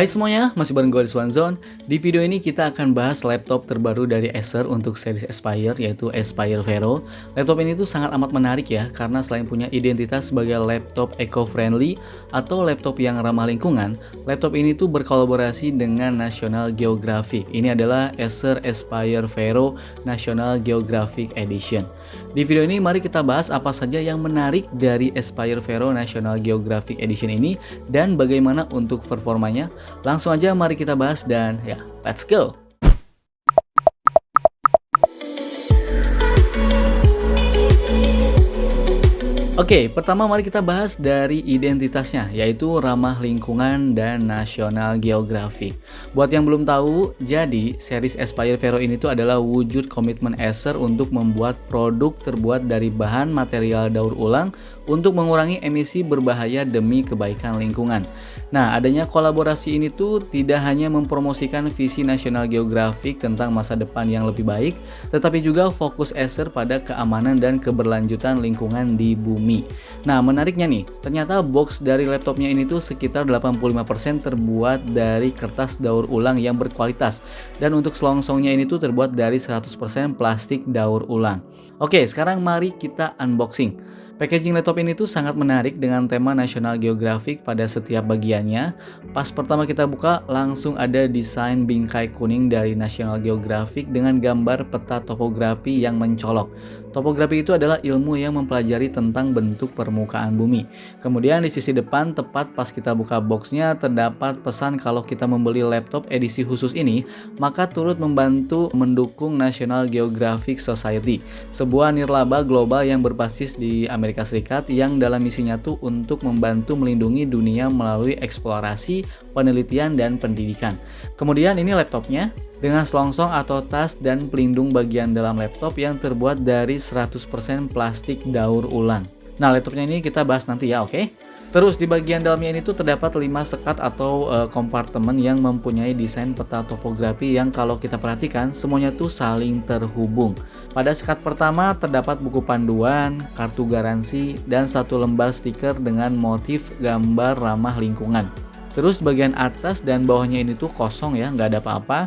Hai semuanya, masih bareng gue di Swanzone. Di video ini kita akan bahas laptop terbaru dari Acer untuk series Aspire, yaitu Aspire Vero. Laptop ini tuh sangat amat menarik ya, karena selain punya identitas sebagai laptop eco-friendly atau laptop yang ramah lingkungan, laptop ini tuh berkolaborasi dengan National Geographic. Ini adalah Acer Aspire Vero National Geographic Edition. Di video ini mari kita bahas apa saja yang menarik dari Aspire Vero National Geographic Edition ini dan bagaimana untuk performanya. Langsung aja mari kita bahas dan ya, let's go! Oke, pertama mari kita bahas dari identitasnya, yaitu ramah lingkungan dan National Geographic. Buat yang belum tahu, jadi series Aspire Vero ini tuh adalah wujud komitmen Acer untuk membuat produk terbuat dari bahan material daur ulang untuk mengurangi emisi berbahaya demi kebaikan lingkungan. Nah, adanya kolaborasi ini tuh tidak hanya mempromosikan visi National Geographic tentang masa depan yang lebih baik, tetapi juga fokus Acer pada keamanan dan keberlanjutan lingkungan di bumi. Nah, menariknya nih, ternyata box dari laptopnya ini tuh sekitar 85% terbuat dari kertas daur ulang yang berkualitas, dan untuk selongsongnya ini tuh terbuat dari 100% plastik daur ulang. Oke, sekarang mari kita unboxing. Packaging laptop ini tuh sangat menarik dengan tema National Geographic pada setiap bagiannya. Pas pertama kita buka, langsung ada desain bingkai kuning dari National Geographic dengan gambar peta topografi yang mencolok. Topografi itu adalah ilmu yang mempelajari tentang bentuk permukaan bumi. Kemudian di sisi depan, tepat pas kita buka boxnya, terdapat pesan kalau kita membeli laptop edisi khusus ini, maka turut membantu mendukung National Geographic Society, sebuah nirlaba global yang berbasis di Amerika Serikat yang dalam misinya tuh untuk membantu melindungi dunia melalui eksplorasi, penelitian, dan pendidikan. Kemudian ini laptopnya dengan selongsong atau tas dan pelindung bagian dalam laptop yang terbuat dari 100% plastik daur ulang. Nah, laptopnya ini kita bahas nanti ya, oke? Terus di bagian dalamnya ini tuh terdapat 5 sekat atau kompartemen yang mempunyai desain peta topografi yang kalau kita perhatikan semuanya tuh saling terhubung. Pada sekat pertama terdapat buku panduan, kartu garansi, dan satu lembar stiker dengan motif gambar ramah lingkungan. Terus bagian atas dan bawahnya ini tuh kosong ya, nggak ada apa-apa.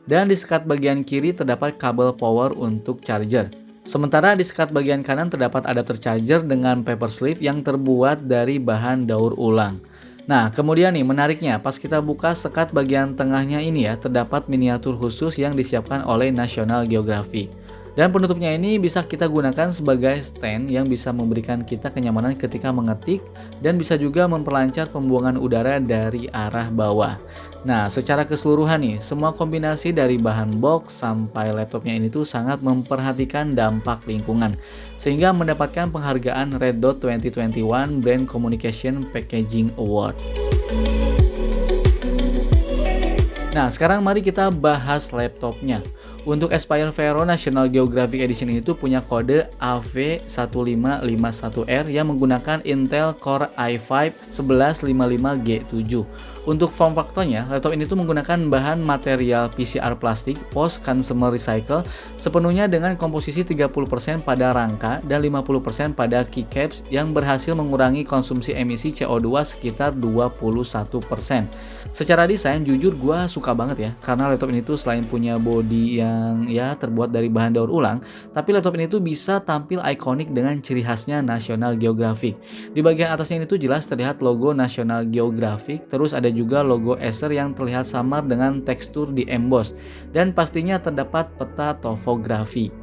Dan di sekat bagian kiri terdapat kabel power untuk charger. Sementara di sekat bagian kanan terdapat adapter charger dengan paper sleeve yang terbuat dari bahan daur ulang. Nah, kemudian nih menariknya, pas kita buka sekat bagian tengahnya ini ya, terdapat miniatur khusus yang disiapkan oleh National Geographic. Dan penutupnya ini bisa kita gunakan sebagai stand yang bisa memberikan kita kenyamanan ketika mengetik dan bisa juga memperlancar pembuangan udara dari arah bawah. Nah, secara keseluruhan nih, semua kombinasi dari bahan box sampai laptopnya ini tuh sangat memperhatikan dampak lingkungan, sehingga mendapatkan penghargaan Red Dot 2021 Brand Communication Packaging Award. Nah, sekarang mari kita bahas laptopnya. Untuk Aspire Vero National Geographic Edition ini tuh punya kode AV1551R yang menggunakan Intel Core i5 1155G7. Untuk form factornya, laptop ini tuh menggunakan bahan material PCR plastik post consumer recycle sepenuhnya dengan komposisi 30% pada rangka dan 50% pada keycaps yang berhasil mengurangi konsumsi emisi CO2 sekitar 21%. Secara desain, jujur gua suka banget ya, karena laptop ini tuh selain punya body yang ya terbuat dari bahan daur ulang, tapi laptop ini tuh bisa tampil ikonik dengan ciri khasnya National Geographic. Di bagian atasnya ini tuh jelas terlihat logo National Geographic, terus ada juga logo Acer yang terlihat samar dengan tekstur di emboss, dan pastinya terdapat peta topografi.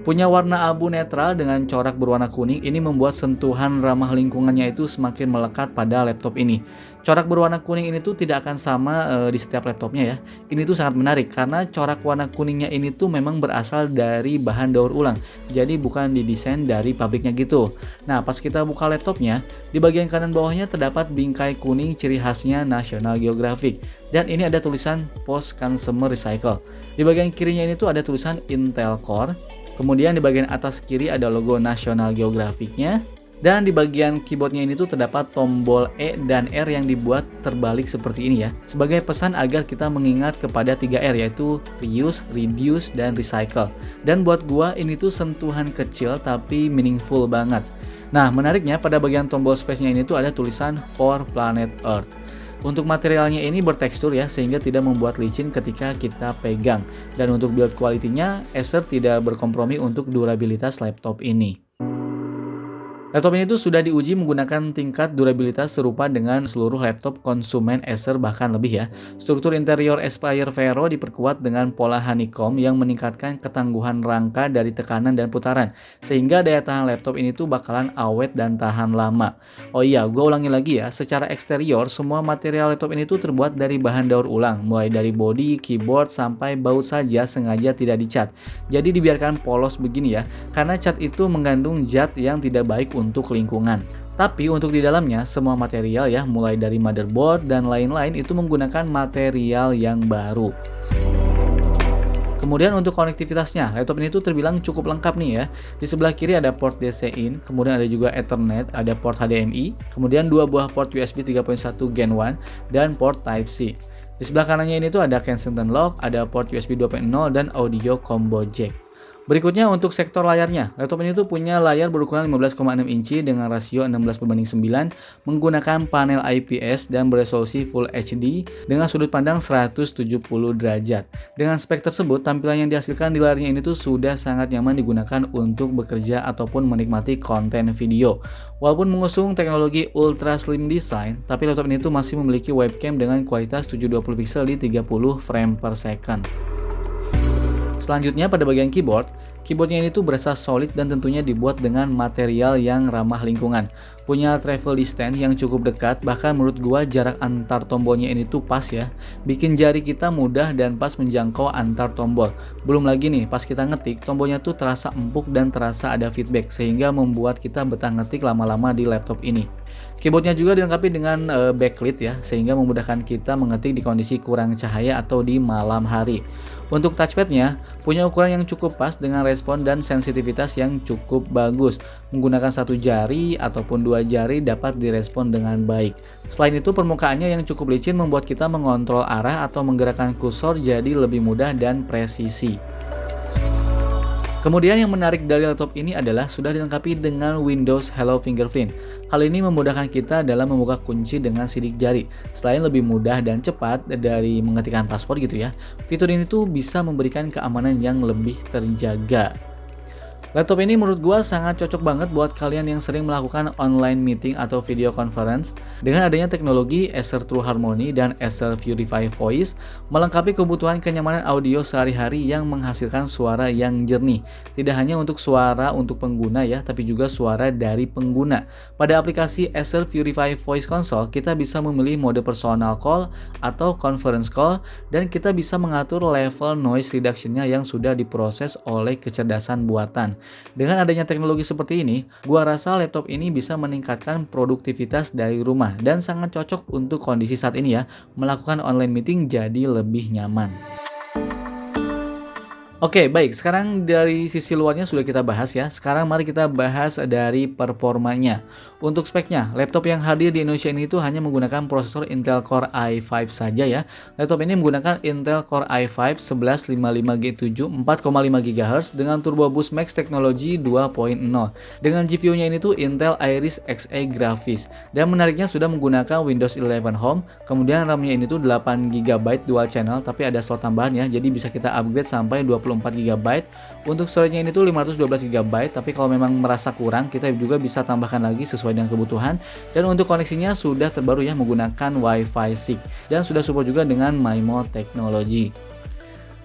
Punya warna abu netral dengan corak berwarna kuning, ini membuat sentuhan ramah lingkungannya itu semakin melekat pada laptop ini. Corak berwarna kuning ini tuh tidak akan sama di setiap laptopnya ya. Ini tuh sangat menarik karena corak warna kuningnya ini tuh memang berasal dari bahan daur ulang. Jadi bukan didesain dari pabriknya gitu. Nah, pas kita buka laptopnya, di bagian kanan bawahnya terdapat bingkai kuning ciri khasnya National Geographic. Dan ini ada tulisan Post Consumer Recycle. Di bagian kirinya ini tuh ada tulisan Intel Core. Kemudian di bagian atas kiri ada logo National Geographic-nya. Dan di bagian keyboardnya ini tuh terdapat tombol E dan R yang dibuat terbalik seperti ini ya. Sebagai pesan agar kita mengingat kepada 3R, yaitu reuse, reduce, dan recycle. Dan buat gua ini tuh sentuhan kecil tapi meaningful banget. Nah, menariknya pada bagian tombol space-nya ini tuh ada tulisan For Planet Earth. Untuk materialnya ini bertekstur ya, sehingga tidak membuat licin ketika kita pegang. Dan untuk build quality-nya, Acer tidak berkompromi untuk durabilitas laptop ini. Laptop ini tuh sudah diuji menggunakan tingkat durabilitas serupa dengan seluruh laptop konsumen Acer bahkan lebih ya. Struktur interior Aspire Vero diperkuat dengan pola honeycomb yang meningkatkan ketangguhan rangka dari tekanan dan putaran. Sehingga daya tahan laptop ini tuh bakalan awet dan tahan lama. Oh iya, gue ulangi lagi ya, secara eksterior semua material laptop ini tuh terbuat dari bahan daur ulang. Mulai dari body, keyboard, sampai baut saja sengaja tidak dicat. Jadi dibiarkan polos begini ya, karena cat itu mengandung zat yang tidak baik untuk lingkungan. Tapi untuk di dalamnya semua material ya, mulai dari motherboard dan lain-lain itu menggunakan material yang baru. Kemudian untuk konektivitasnya, laptop ini tuh terbilang cukup lengkap nih ya. Di sebelah kiri ada port DC-in, kemudian ada juga Ethernet, ada port HDMI, kemudian 2 buah port USB 3.1 Gen 1 dan port Type-C. Di sebelah kanannya ini tuh ada Kensington lock, ada port USB 2.0 dan audio combo jack. Berikutnya untuk sektor layarnya, laptop ini tuh punya layar berukuran 15,6 inci dengan rasio 16:9 menggunakan panel IPS dan beresolusi Full HD dengan sudut pandang 170 derajat. Dengan spek tersebut, tampilan yang dihasilkan di layarnya ini tuh sudah sangat nyaman digunakan untuk bekerja ataupun menikmati konten video. Walaupun mengusung teknologi ultra slim design, tapi laptop ini tuh masih memiliki webcam dengan kualitas 720 pixel di 30 frame per second. Selanjutnya pada bagian keyboardnya ini tuh berasa solid dan tentunya dibuat dengan material yang ramah lingkungan. Punya travel distance yang cukup dekat, bahkan menurut gua jarak antar tombolnya ini tuh pas ya. Bikin jari kita mudah dan pas menjangkau antar tombol. Belum lagi nih, pas kita ngetik, tombolnya tuh terasa empuk dan terasa ada feedback, sehingga membuat kita betah ngetik lama-lama di laptop ini. Keyboardnya juga dilengkapi dengan backlit ya, sehingga memudahkan kita mengetik di kondisi kurang cahaya atau di malam hari. Untuk touchpadnya, punya ukuran yang cukup pas dengan respon dan sensitivitas yang cukup bagus. Menggunakan satu jari ataupun dua jari dapat direspon dengan baik. Selain itu, permukaannya yang cukup licin membuat kita mengontrol arah atau menggerakkan kursor jadi lebih mudah dan presisi. Kemudian yang menarik dari laptop ini adalah sudah dilengkapi dengan Windows Hello Fingerprint. Hal ini memudahkan kita dalam membuka kunci dengan sidik jari. Selain lebih mudah dan cepat dari mengetikkan password gitu ya, fitur ini tuh bisa memberikan keamanan yang lebih terjaga. Laptop ini menurut gua sangat cocok banget buat kalian yang sering melakukan online meeting atau video conference. Dengan adanya teknologi Acer True Harmony dan Acer Purify Voice, melengkapi kebutuhan kenyamanan audio sehari-hari yang menghasilkan suara yang jernih. Tidak hanya untuk suara untuk pengguna ya, tapi juga suara dari pengguna. Pada aplikasi Acer Purify Voice Console, kita bisa memilih mode personal call atau conference call, dan kita bisa mengatur level noise reduction-nya yang sudah diproses oleh kecerdasan buatan. Dengan adanya teknologi seperti ini, gua rasa laptop ini bisa meningkatkan produktivitas dari rumah dan sangat cocok untuk kondisi saat ini ya, melakukan online meeting jadi lebih nyaman. Oke, baik. Sekarang dari sisi luarnya sudah kita bahas ya. Sekarang mari kita bahas dari performanya. Untuk speknya, laptop yang hadir di Indonesia ini tuh hanya menggunakan prosesor Intel Core i5 saja ya. Laptop ini menggunakan Intel Core i5 1155G7 4,5 GHz dengan Turbo Boost Max teknologi 2.0. Dengan GPU-nya ini tuh Intel Iris Xe Graphics. Dan menariknya sudah menggunakan Windows 11 Home. Kemudian RAM-nya ini tuh 8 GB dual channel, tapi ada slot tambahan ya. Jadi bisa kita upgrade sampai 24 GB. Untuk storage-nya ini tuh 512 GB, tapi kalau memang merasa kurang, kita juga bisa tambahkan lagi sesuai dengan kebutuhan. Dan untuk koneksinya sudah terbaru ya, menggunakan Wi-Fi 6 dan sudah support juga dengan MIMO teknologi.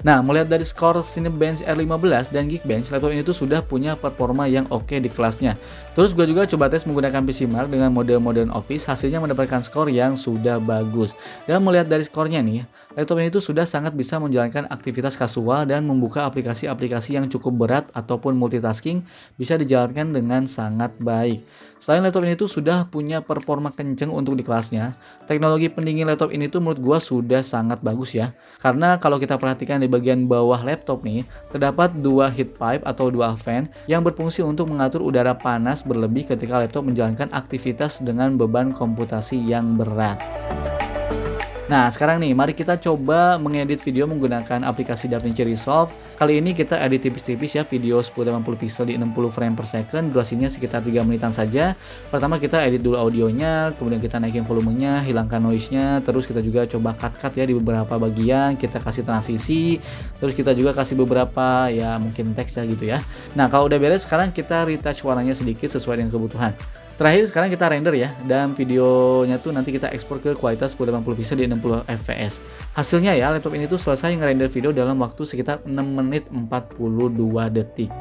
Nah, melihat dari skor Cinebench R15 dan Geekbench, laptop ini tuh sudah punya performa yang oke di kelasnya. Terus gue juga coba tes menggunakan PC Mark dengan mode Modern Office, hasilnya mendapatkan skor yang sudah bagus. Dan melihat dari skornya nih, laptop ini tuh sudah sangat bisa menjalankan aktivitas kasual dan membuka aplikasi-aplikasi yang cukup berat ataupun multitasking bisa dijalankan dengan sangat baik. Selain laptop ini tuh sudah punya performa kenceng untuk di kelasnya, teknologi pendingin laptop ini tuh menurut gue sudah sangat bagus ya. Karena kalau kita perhatikan di bagian bawah laptop nih, terdapat dua heat pipe atau dual fan yang berfungsi untuk mengatur udara panas berlebih ketika laptop menjalankan aktivitas dengan beban komputasi yang berat. Nah, sekarang nih, mari kita coba mengedit video menggunakan aplikasi DaVinci Resolve. Kali ini kita edit tipis-tipis ya, video 1080 pixel di 60 frame per second, durasinya sekitar 3 menitan saja. Pertama kita edit dulu audionya, kemudian kita naikin volumenya, hilangkan noise-nya, terus kita juga coba cut-cut ya di beberapa bagian, kita kasih transisi, terus kita juga kasih beberapa ya mungkin teks ya gitu ya. Nah, kalau udah beres, sekarang kita retouch warnanya sedikit sesuai dengan kebutuhan. Terakhir sekarang kita render ya, dan videonya tuh nanti kita ekspor ke kualitas 1080 pixel di 60 fps. Hasilnya ya, laptop ini tuh selesai ngerender video dalam waktu sekitar 6 menit 42 detik.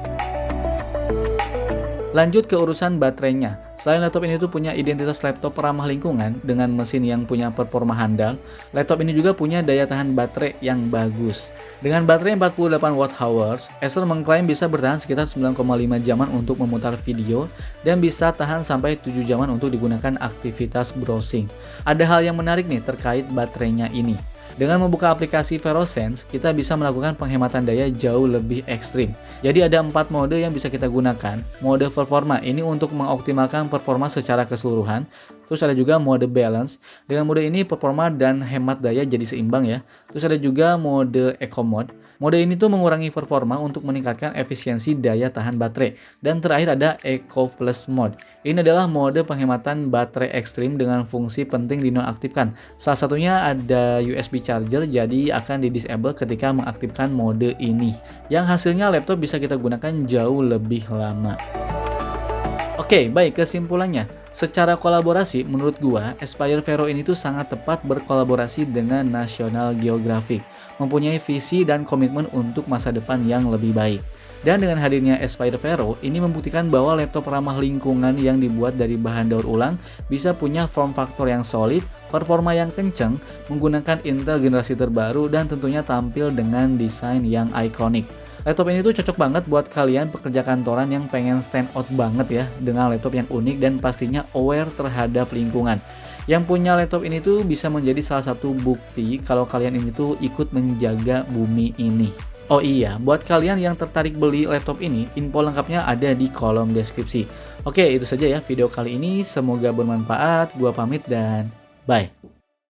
Lanjut ke urusan baterainya. Selain laptop ini tuh punya identitas laptop ramah lingkungan dengan mesin yang punya performa handal, laptop ini juga punya daya tahan baterai yang bagus. Dengan baterai 48 Wh, Acer mengklaim bisa bertahan sekitar 9,5 jaman untuk memutar video dan bisa tahan sampai 7 jaman untuk digunakan aktivitas browsing. Ada hal yang menarik nih terkait baterainya ini. Dengan membuka aplikasi VeroSense, kita bisa melakukan penghematan daya jauh lebih ekstrim. Jadi ada 4 mode yang bisa kita gunakan. Mode performa ini untuk mengoptimalkan performa secara keseluruhan. Terus ada juga mode balance. Dengan mode ini performa dan hemat daya jadi seimbang ya. Terus ada juga mode eco mode. Mode ini tuh mengurangi performa untuk meningkatkan efisiensi daya tahan baterai. Dan terakhir ada Eco Plus mode. Ini adalah mode penghematan baterai ekstrim dengan fungsi penting dinonaktifkan. Salah satunya ada USB charger, jadi akan di-disable ketika mengaktifkan mode ini. Yang hasilnya laptop bisa kita gunakan jauh lebih lama. Oke, baik, kesimpulannya. Secara kolaborasi, menurut gua, Aspire Vero ini tuh sangat tepat berkolaborasi dengan National Geographic, mempunyai visi dan komitmen untuk masa depan yang lebih baik. Dan dengan hadirnya Aspire Vero, ini membuktikan bahwa laptop ramah lingkungan yang dibuat dari bahan daur ulang bisa punya form factor yang solid, performa yang kencang, menggunakan Intel generasi terbaru, dan tentunya tampil dengan desain yang ikonik. Laptop ini tuh cocok banget buat kalian pekerja kantoran yang pengen stand out banget ya, dengan laptop yang unik dan pastinya aware terhadap lingkungan. Yang punya laptop ini tuh bisa menjadi salah satu bukti kalau kalian ini tuh ikut menjaga bumi ini. Oh iya, buat kalian yang tertarik beli laptop ini, info lengkapnya ada di kolom deskripsi. Oke, itu saja ya video kali ini, semoga bermanfaat. Gua pamit dan bye.